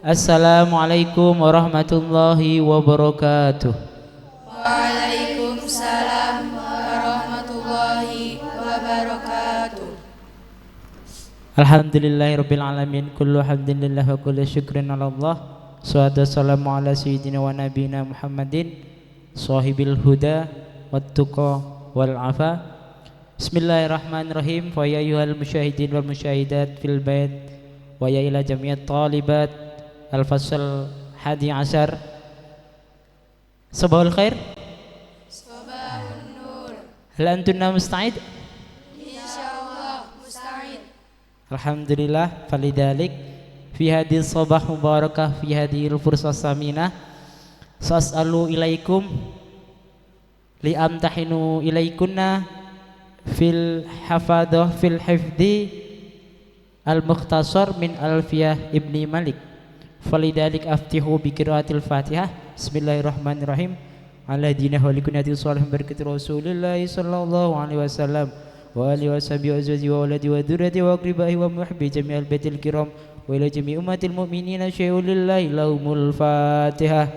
Assalamualaikum warahmatullahi wabarakatuh. Waalaikumsalam warahmatullahi wabarakatuh. Alhamdulillahirabbil alamin, kullu hamdilillah wa kullu syukrin 'ala Allah. Shalatu wassalamu ala sayyidina wa nabiyina Muhammadin sahibil huda wat tuqa wal afa. Bismillahirrahmanirrahim. Fa ya ayyuhal musyahidin wal musyahidat fil bait wa ya ila jami'at talibat al-fasl 11. Sabahul khair. Sabahun nur. Hal antunna musta'id? Insyaallah musta'id. Alhamdulillah, falidalik fi hadhihi sabah mubarakah fi hadhil fursah saminah sas'alu ilaikum li amtahinu ilaikunna fil hafadah fil hifdi al-mukhtasar min alfiyah ibni Malik. Falidalik aftihu bi qiraatil Fatihah. Bismillahirrahmanirrahim. Ala dinah wa likunati shalih barakati Rasulillah sallallahu alaihi wasallam wa alihi washabihi wa azwajihi wa auladi wa dzurriyyati wa aqribahi wa muhibbi jami'al baitil kiram wa ila jami'i ummatil mu'minina syai'ulillahi lahumul Fatihah.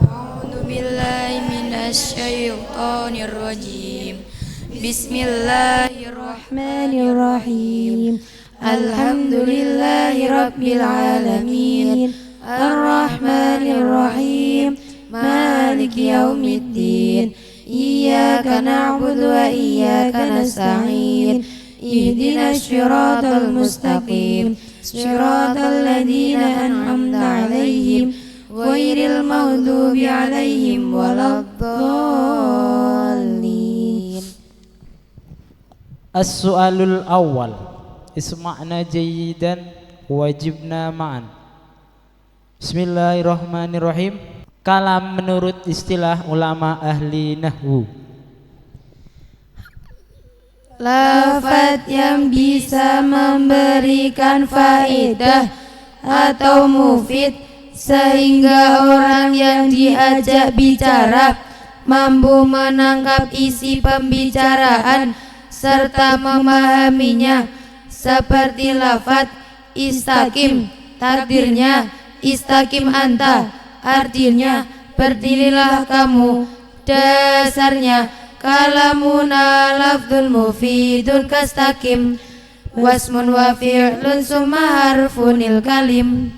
A'udzu billahi minasy syaithanir rajim. Bismillahirrahmanirrahim. Alhamdulillahi rabbil alamin. Ar-Rahmanir-Rahim. Maliki yaumiddin. Iyyaka na'budu wa iyyaka nasta'in. Ihdinas siratal mustaqim. Siratal ladzina an'amta 'alaihim ghairil maghdubi 'alaihim waladdallin. As-su'alul awwal. Isma'na jayyidan wajibna ma'an. Bismillahirrahmanirrahim. Kalam menurut istilah ulama ahli nahwu. Lafaz yang bisa memberikan faedah atau mufid sehingga orang yang diajak bicara mampu menangkap isi pembicaraan serta memahaminya, seperti lafaz istaqim, takdirnya istaqim anta, artinya berdirilah kamu, dasarnya kalamuna lafdzul mufidun kastaqim wasmun wa fi'lun summa harfunil kalim.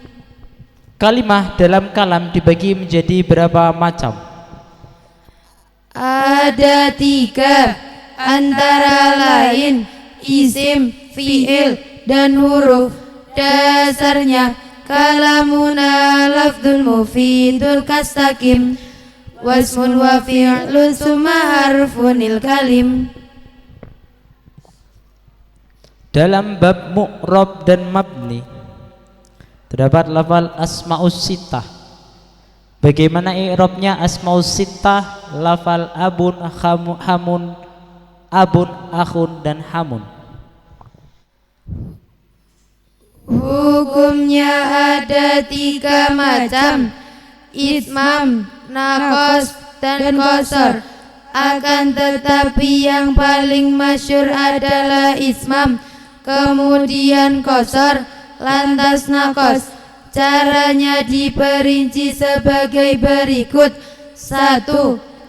Kalimah dalam kalam dibagi menjadi berapa macam? Ada 3, antara lain isim, fi'il, dan huruf. Dasarnya kalamuna lafdzul mufidul kastaqim wasmun wa fi'lun summa harfunil kalim. Dalam bab mu'rab dan mabni terdapat lafal asmaus sittah. Bagaimana i'rabnya asmaus sittah? Lafal abun, hamun, abun, akhun, dan hamun. Hukumnya ada 3 macam: itmam, naqas, dan qasar. Akan tetapi yang paling masyhur adalah itmam, kemudian qasar, lantas naqas. Caranya diperinci sebagai berikut. 1.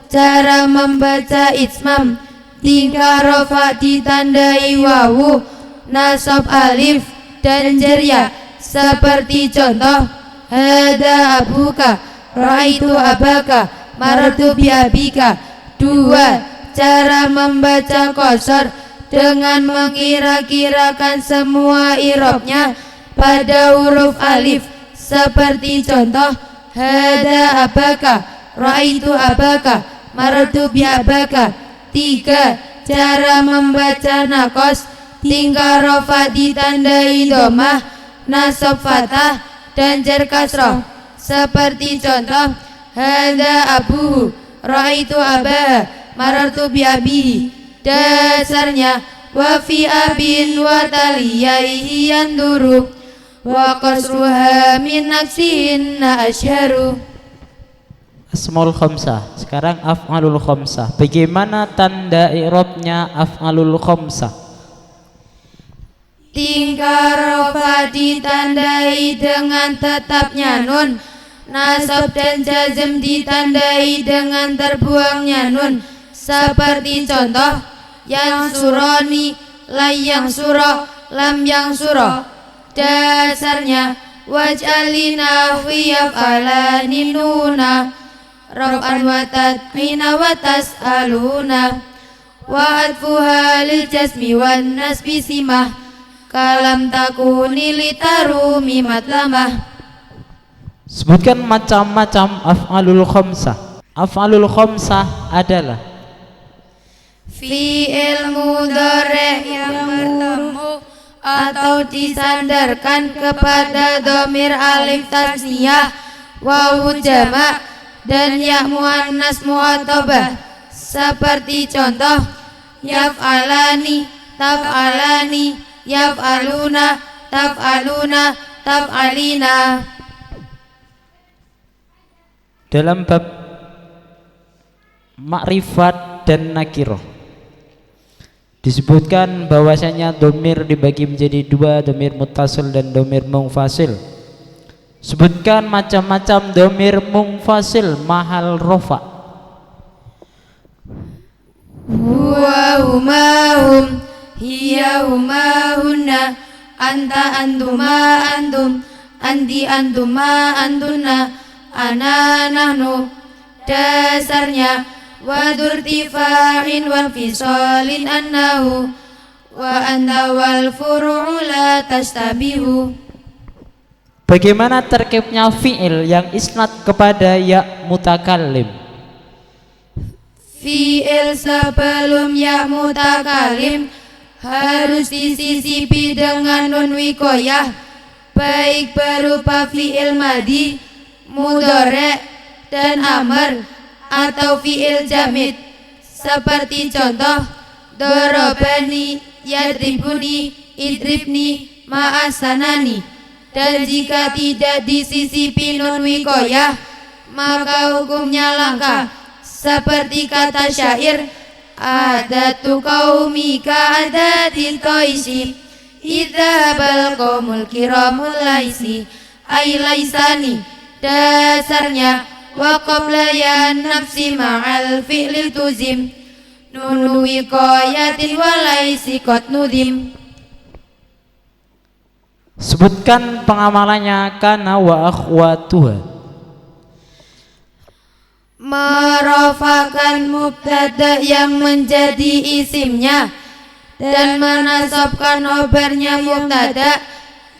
Cara membaca itmam. Tingkah rofa ditandai wawu, nasab alif, dan jerya, seperti contoh hada abuka, raitu abaka, marartu bi abika. 2. Cara membaca qasar dengan mengira-kirakan semua i'rabnya pada huruf alif, seperti contoh hada abaka, raitu abaka, marartu bi abaka. 3. Cara membaca naqas. Tingkah rofa ditandai domah, nasab fathah, dan jar kasroh, seperti contoh hada abuhu, raitu abah, marartu bi abihi. Dasarnya wa fi abin wa taliyaihi yanduru wa qasruha min naqsihinna asharu. Asmaul khamsah. Sekarang af'alul khamsah. Bagaimana tanda i'rabnya af'alul khamsah? tingkah rofa ditandai dengan tetapnya nun, nasab dan jazm ditandai dengan terbuangnya nun. Seperti contoh yang suroni, lai yang surah, lam yang surah. Dasarnya waj'alina fiyaf'alani nuna, raf'an wa tad'ina wa tas'aluna, wa adfuha lil jasmi wan nasbi simah, kalam takuni litarumi matlamah. Sebutkan macam-macam af'alul khamsah. Af'alul khamsah adalah fi'il mudhari' yang bertemu atau disandarkan kepada dhamir alif tasniyah, wawu jamak, dan ya muannas mu'atabah. Seperti contoh yaf'alani, taf'alani, yaf'aluna, taf'aluna, taf'alina. dalam bab makrifat dan nakirah disebutkan bahwasanya domir dibagi menjadi dua, domir muttasil dan domir munfasil. Sebutkan macam-macam domir munfasil mahal rofa. Huwa huma hum, hiya huma hunna, anta antuma antum, anti antuma antuna, ana nahnu. Dasarnya wadurtifa'in wal fisolin annahu, wa anta wal furu'u la tastabihu. Bagaimana terkibnya fi'il yang isnad kepada ya mutakallim? Fi'il sebelum ya mutakallim harus disisipi dengan nun wikoyah, baik berupa fi'il madi, mudhari' dan amr, atau fi'il jamid. Seperti contoh dorobani, yadribuni, idribni, ma'asanani. Dan jika tidak disisipi nun wikoyah, maka hukumnya langka. Seperti kata syair, adatu qaumika adatil qaisi, idhabal qaumul kiramul laisi, ay laisani. Dasarnya wa qabla ya nafsi ma'al fi'lil tuzim, nunu wikoyatin wa laisi qad nudim. Sebutkan pengamalannya kana wa akhwatuha. Merafakan mubtada yang menjadi isimnya dan menasabkan khobarnya mubtada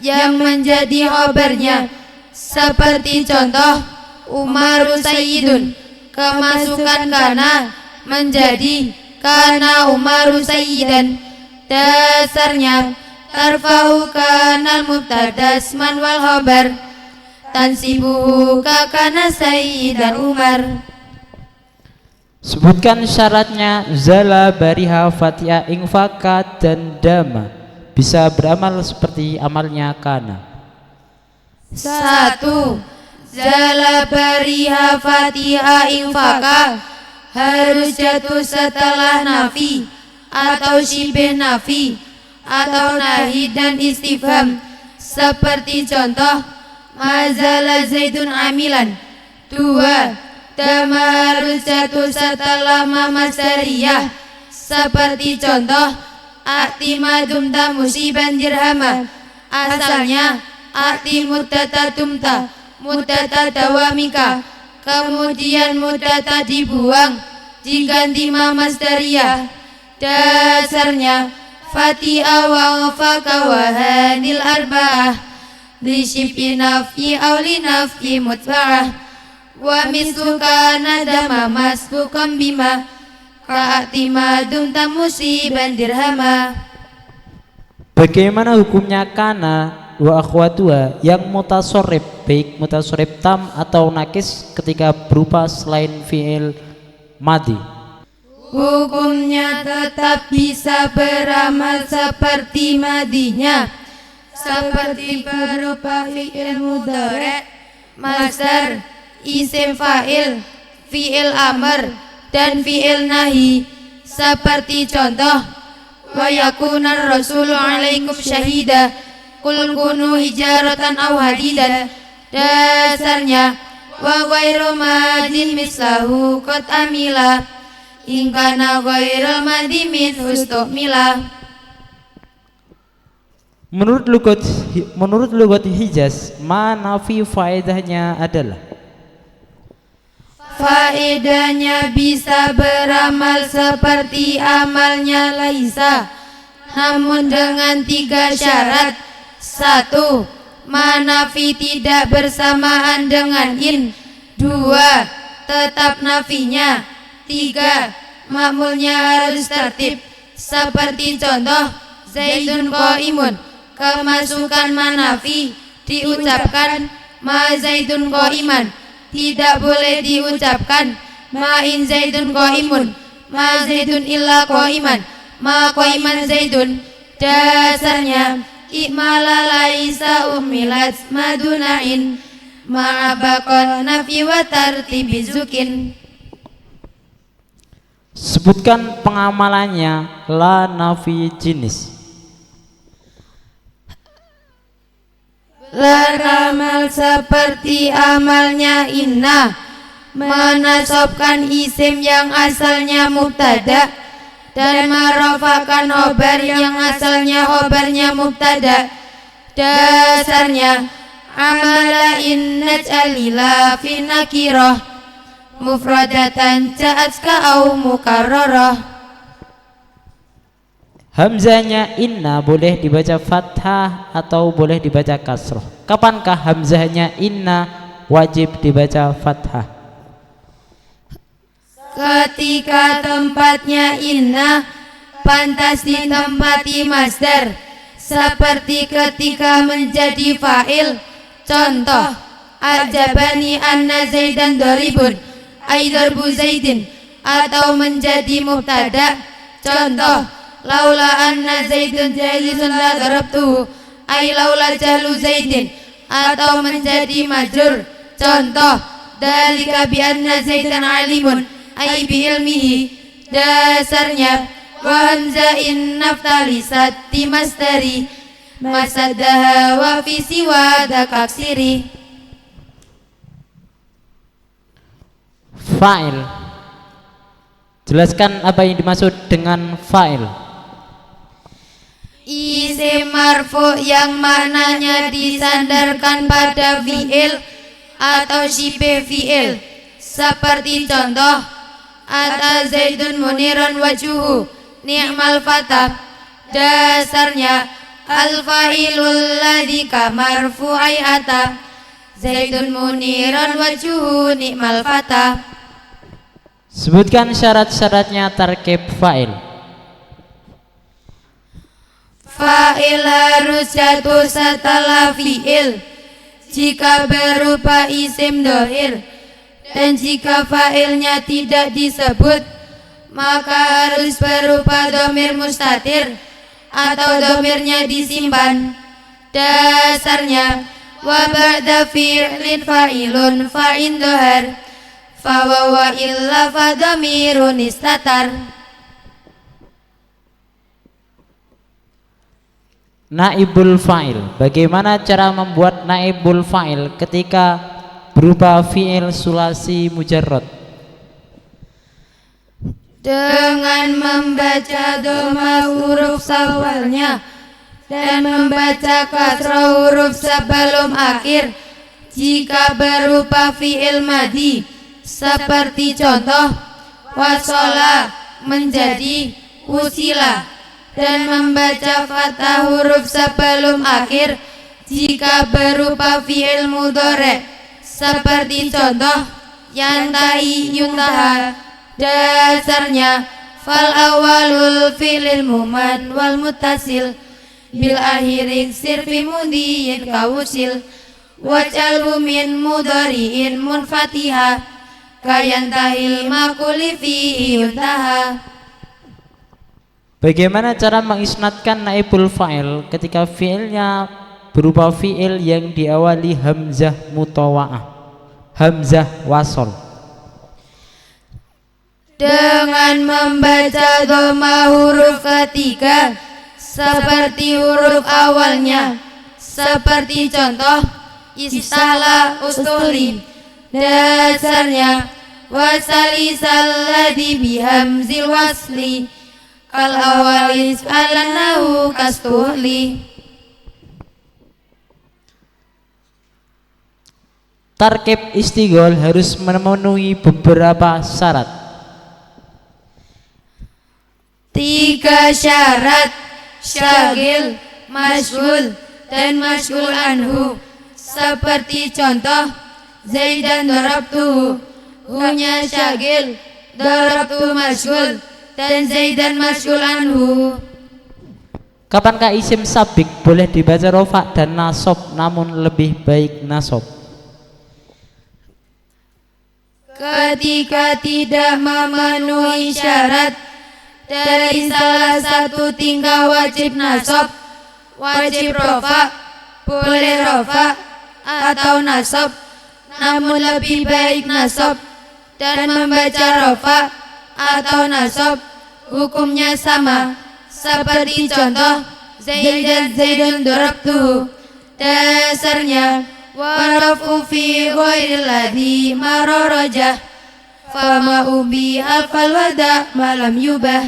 yang menjadi khobarnya. Seperti contoh Umaru Sayyidun, kemasukan kana menjadi kana Umaru Sayyidan. Dasarnya tarfa'u kanal mubtada isman wal khobar, tansibuhu ka kana Sayyidan Umar. Sebutkan syaratnya zala bariha fatia ingfaka dan dama bisa beramal seperti amalnya kana. 1. Zala bariha fatiha infaka harus jatuh setelah nafi atau syibih nafi atau nahi dan istifham. Seperti contoh mazala zaidun amilan. 2. Dama harus jatuh setelah mamasdariyah. Seperti contoh a'timadum ta musiban dirhama. Asalnya a'ti muddata tumta, muddata dawamika. Kemudian muddata dibuang diganti mamasdariyah. Dasarnya fatiha wa faka wa hanil arba'ah, li syib'i naf'i aw li naf'i mutba'ah. Wa misluka nadama masbukan bima, ka'atimadum ta musiban dirhama. Bagaimana hukumnya kana wa akhwatuha yang mutasorrif, baik mutasorrif tam atau nakis ketika berupa selain fi'il madi? Hukumnya tetap bisa beramal seperti madinya, seperti berupa fi'il mudhari', masdar, isim fa'il, fi'il amr, dan fi'il nahi. Seperti contoh wa yakuna rasulu alaikum syahida. Qul kunu hijaratan aw hadidan. Dasarnya wa ghairu madin mislahu qad amila. In kana ghairu madin min ustumila. Menurut lugat Hijaz, ma nafi faedahnya adalah faedahnya bisa beramal seperti amalnya Laisa, namun dengan 3 syarat. 1. Manafi tidak bersamaan dengan in. 2. Tetap nafinya. 3. Makmulnya harus tertib. Seperti contoh Zaidun qaimun. Kemasukan manafi diucapkan ma Zaidun qaiman. Tidak boleh diucapkan ma in Zaidun qaimun, ma Zaidun illa qaiman, ma qaiman Zaidun. Dasarnya ikmala laisa umilat madunain ma'abakon nafi wa tartibi zukin. Sebutkan pengamalannya la nafi jinis. Beramal seperti amalnya inna, menasobkan isim yang asalnya mubtada dan merofakan khobar yang asalnya khobarnya mubtada. Dasarnya amala inna jalila fi nakirah mufradatan ja'atka au mukarrarah. Hamzahnya inna boleh dibaca fathah atau boleh dibaca kasroh. Kapankah hamzahnya inna wajib dibaca fathah? Ketika tempatnya inna pantas ditempati masdar, seperti ketika menjadi fa'il. Contoh ajabani anna zaidan doribun ay darbu zaidin, atau menjadi mubtada. Contoh laula anna zaidun jalisun la darabtuhu ay laula jahlu zaidin, atau menjadi majrur. Contoh dalika bi anna zaidan alimun ay bi ilmihi. Dasarnya wa hamza in naftalisat timastari masadaha wa fi siwa dakaksiri. Fa'il. Jelaskan apa yang dimaksud dengan fa'il. Isim marfu yang maknanya disandarkan pada fi'il atau syibe fi'il. Seperti contoh ata zaidun munirun wajuhu ni'mal fata. Dasarnya al-fa'ilul ladzi kamarfu'i ata zaidun munirun wajuhu ni'mal fata. Sebutkan syarat-syaratnya tarkib fa'il. Fa'il harus jatuh setelah fi'il jika berupa isim dohir, dan jika fa'ilnya tidak disebut maka harus berupa domir mustatir atau domirnya disimpan. Dasarnya wa ba'da fi'lin fa'ilun fa'in dohar fa wa illa fa domirun istatar. Naibul fa'il. Bagaimana cara membuat naibul fa'il ketika berupa fi'il sulasi mujarrad? Dengan membaca dhamma huruf awalnya dan membaca kasrah huruf sebelum akhir jika berupa fi'il madhi, seperti contoh wasola menjadi usila, dan membaca fathah huruf sebelum akhir jika berupa fi'il mudhari, seperti contoh yantahi yuntaha. Dasarnya fal awalul fi'lil mumad wal muttasil bil akhirin sirfi mudiyin kawusil waj'alhu min mudhari'in munfatiha kayantahil maquli fihi yuntaha. Bagaimana cara mengisnadkan naibul fa'il ketika fi'ilnya berupa fi'il yang diawali hamzah mutawa'ah, hamzah wasol? dengan membaca dhamma huruf ketiga seperti huruf awalnya, seperti contoh istalah ustuli. Dasarnya wasalisal ladhi bihamzil wasli kal awalis alanahu kastuhli. Tarkib istigol harus memenuhi beberapa syarat. 3 syarat: syagil, masyghul, dan masyghul anhu. Seperti contoh Zaidan darabtuhu, hunya syagil, darabtu masyghul, dan Zaidan masyghul anhu. Kapankah isim sabik boleh dibaca rofa dan nasab, namun lebih baik nasab? Ketika tidak memenuhi syarat dari salah satu tingkah wajib nasab, wajib rofa, boleh rofa atau nasab, namun lebih baik nasab, dan membaca rofa atau nasab hukumnya sama. Seperti contoh Zaidan darabtuhu. Dasarnya warafu fi ghairil ladhi mararajah fama ubi hafal wada malam yubah.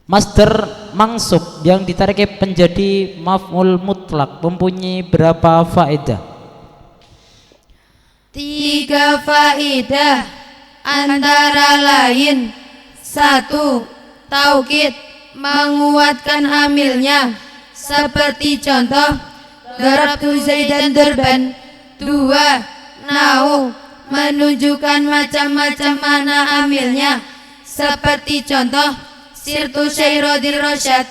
Masdar mangsub yang ditarik menjadi maf'ul mutlak mempunyai berapa faedah? 3 faedah, antara lain: 1. Taukid, menguatkan amilnya, seperti contoh darabtu Zaidan darban. 2. Nau, menunjukkan macam-macam makna amilnya, seperti contoh sirtu syairodir rosyad.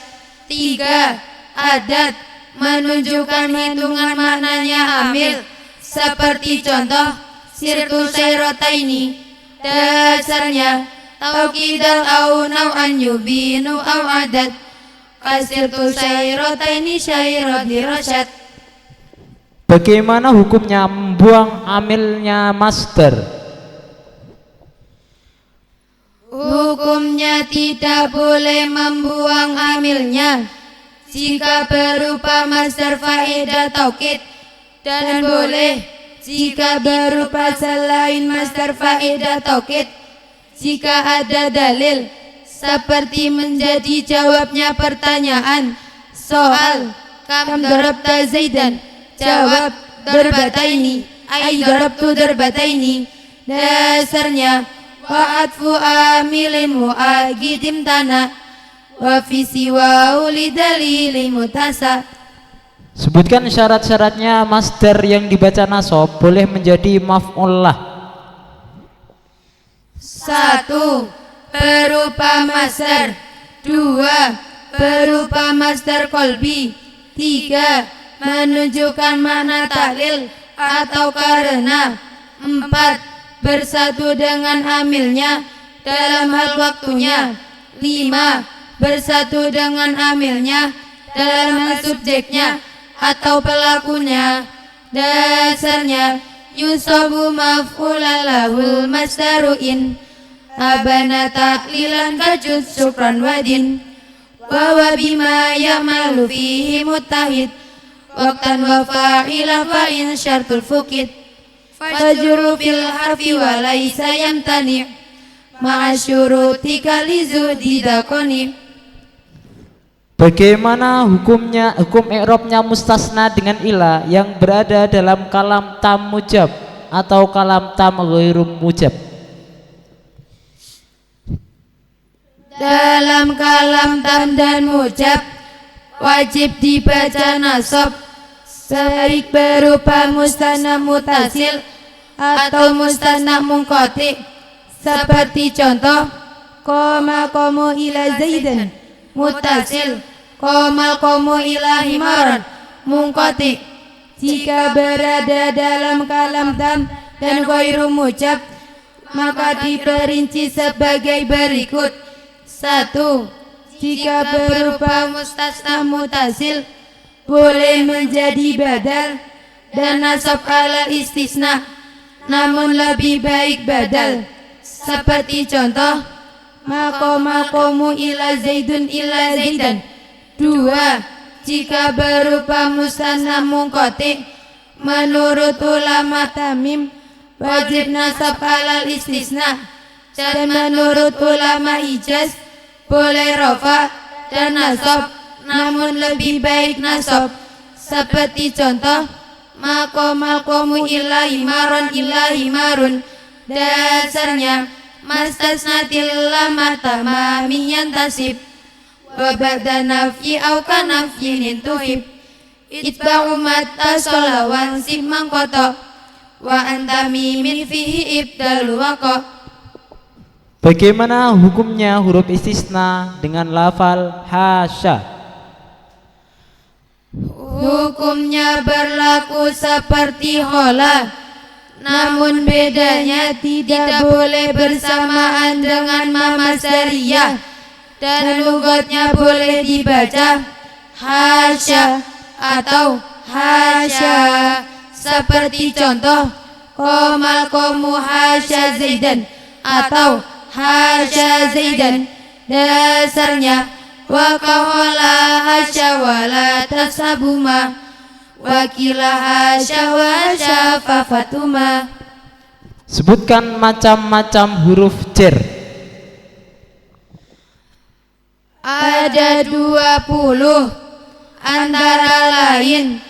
3. Adat, menunjukkan hitungan maknanya amil, seperti contoh sirtu syairotaini. Dasarnya taukidal au nau'an yubinu au adat kasirtu syairotaini syairodir rosyad. Bagaimana hukumnya membuang amilnya masdar? Hukumnya tidak boleh membuang amilnya jika berupa masdar faedah taukid, dan boleh jika berupa selain masdar faedah taukid jika ada dalil, seperti menjadi jawabnya pertanyaan soal kam darabta Zaidan, jawab darbataini ai darabtu darbataini. Dasarnya wa'atfu amilin mu'agidim tanah wa fi siwa ulidalili mutasa. Sebutkan syarat-syaratnya masdar yang dibaca nasab boleh menjadi maf'ul lah. 1. Berupa masdar. 2. Berupa masdar kolbi. 3. Menunjukkan makna taklil atau karena. 4. Bersatu dengan amilnya dalam hal waktunya. 5. Bersatu dengan amilnya dalam hal subjeknya atau pelakunya. Dasarnya yusabu maf'ulan lahul masdaruin abana taklilan kajud syukran wadin wa bima ya'malu fihi mutahid waqtan wa fa'ila fa'in syartul fukid fajuru fil harfi wa laysa yamtani' ma'asyuruti kalizu didakoni. Bagaimana hukum i'rabnya mustasna dengan ila yang berada dalam kalam tam mujab atau kalam tam ghairu mujab? Dalam kalam tam dan mujab wajib dibaca nasab, baik berupa mustanah mutasil atau mustanah munqati. Seperti contoh qoma qamu ila Zaidan mutasil, qomal qomu ila himaran munqati. Jika berada dalam kalam tam dan ghairu mujab maka diperinci sebagai berikut. 1. Jika berupa mustasna mutasil boleh menjadi badal dan nasab ala istisna, namun lebih baik badal, seperti contoh makomu ila zaidun ila zaidan. 2. Jika berupa musanna munqati menurut ulama tamim wajib nasab alal istisna, dan menurut ulama ijaz boleh rofa dan nasab, namun lebih baik nasab. Seperti contoh makomu ila himarun. Dasarnya mastasnatil lama tamamiyan tasib wa ba'da nafyi au kanafyin intuhib itba'u matta solawan simang koto wa antami min fihi ibdalu wako. Bagaimana hukumnya huruf istisna dengan lafal hasya? Hukumnya berlaku seperti khola, namun bedanya tidak boleh bersamaan dengan mamasariyah, dan lugatnya boleh dibaca hasya atau hasya. Seperti contoh komu hasya zaidan atau hasya zaidan. Dasarnya wa kahola hasya wala tasabuma wa kila hasya wa syafafatuma. Sebutkan macam-macam huruf jar. Ada 20, antara lain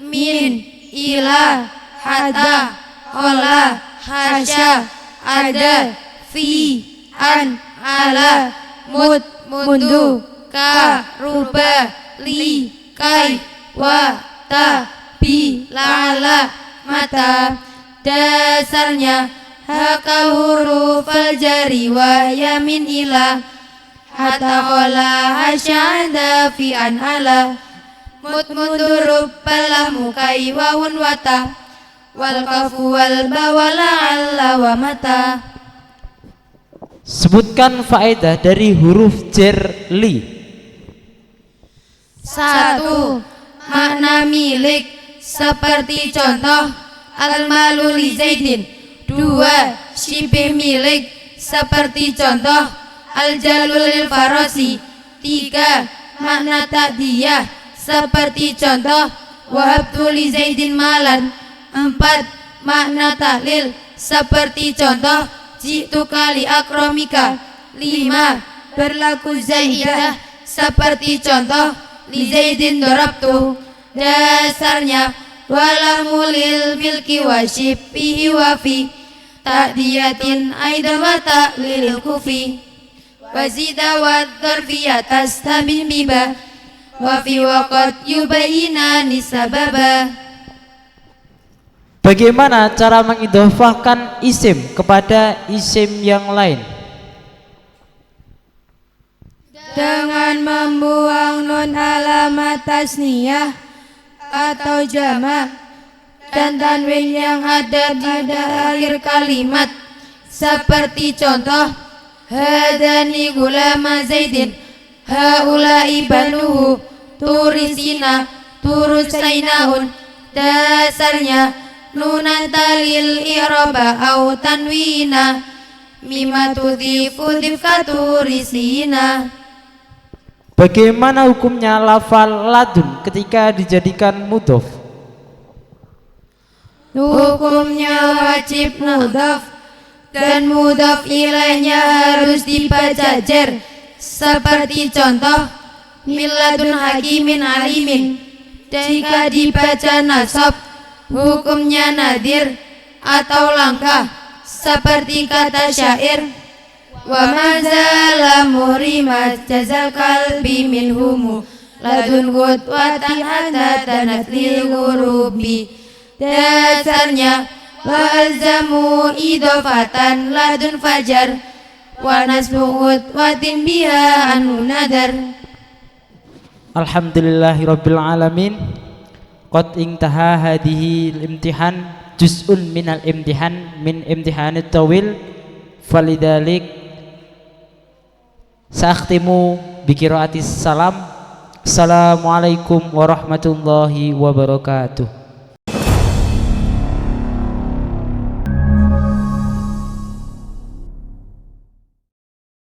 min, ila, hatta, hola, hasya, ada, fi, an, ala, mut, mundu, ka, ruba, li, kai, wa, ta, bi, la'ala, mata. Dasarnya hakal huruf al-jari wa yamin ila hatta khola hasyada fi an ala mut mundurub balamu kai wawun wata wal kafu wal bawala alla wa mata. Sebutkan faedah dari huruf jar li. 1. Makna milik, seperti contoh al-malu li zaidin. 2. Syibih milik, seperti contoh al-jalul lil farasi. 3. Makna ta'diyah, seperti contoh wahabtu li zaidin malan. 4. Makna tahlil, seperti contoh jitu kali akromika. 5. Berlaku zaidah, seperti contoh li zaidin dorabtu. Dasarnya walamu lil milki wa syibbihi wa fi ta'diyatin aidan wa ta'lilil kufi wa zida wa dharfiyatas tabin biba wa fi waqat yubayina nisababa. Bagaimana cara mengidhofahkan isim kepada isim yang lain? Dengan membuang nun alamat tasniyah atau jamak dan tanwin yang ada di akhir kalimat, seperti contoh hadani gulama zaidin haulai banuhu turisina turusainaun. Dasarnya nunan talil i'raba au tanwina mimma tudhifu dhifka turisina. Bagaimana hukumnya lafal ladun ketika dijadikan mudhof? Hukumnya wajib mudhof dan mudhof ilaihnya harus dibaca jar, seperti contoh miladun hakimin alimin. Jika dibaca nasab, hukumnya nadir atau langka, seperti kata syair wa mazala muhrimat jazal kalbi minhumu ladun gutwatan hatta tanat lil gurubi. Dasarnya wa alzamu idofatan ladun fajar wa nasbu gutwatin biha anu nadar. Alhamdulillahirabbil alamin. Qad intaha hadhihi imtihan juz'un minal imtihan min imtihanit tawil falidalik sa'akhtimu biqiraatis salam. Assalamualaikum warahmatullahi wabarakatuh.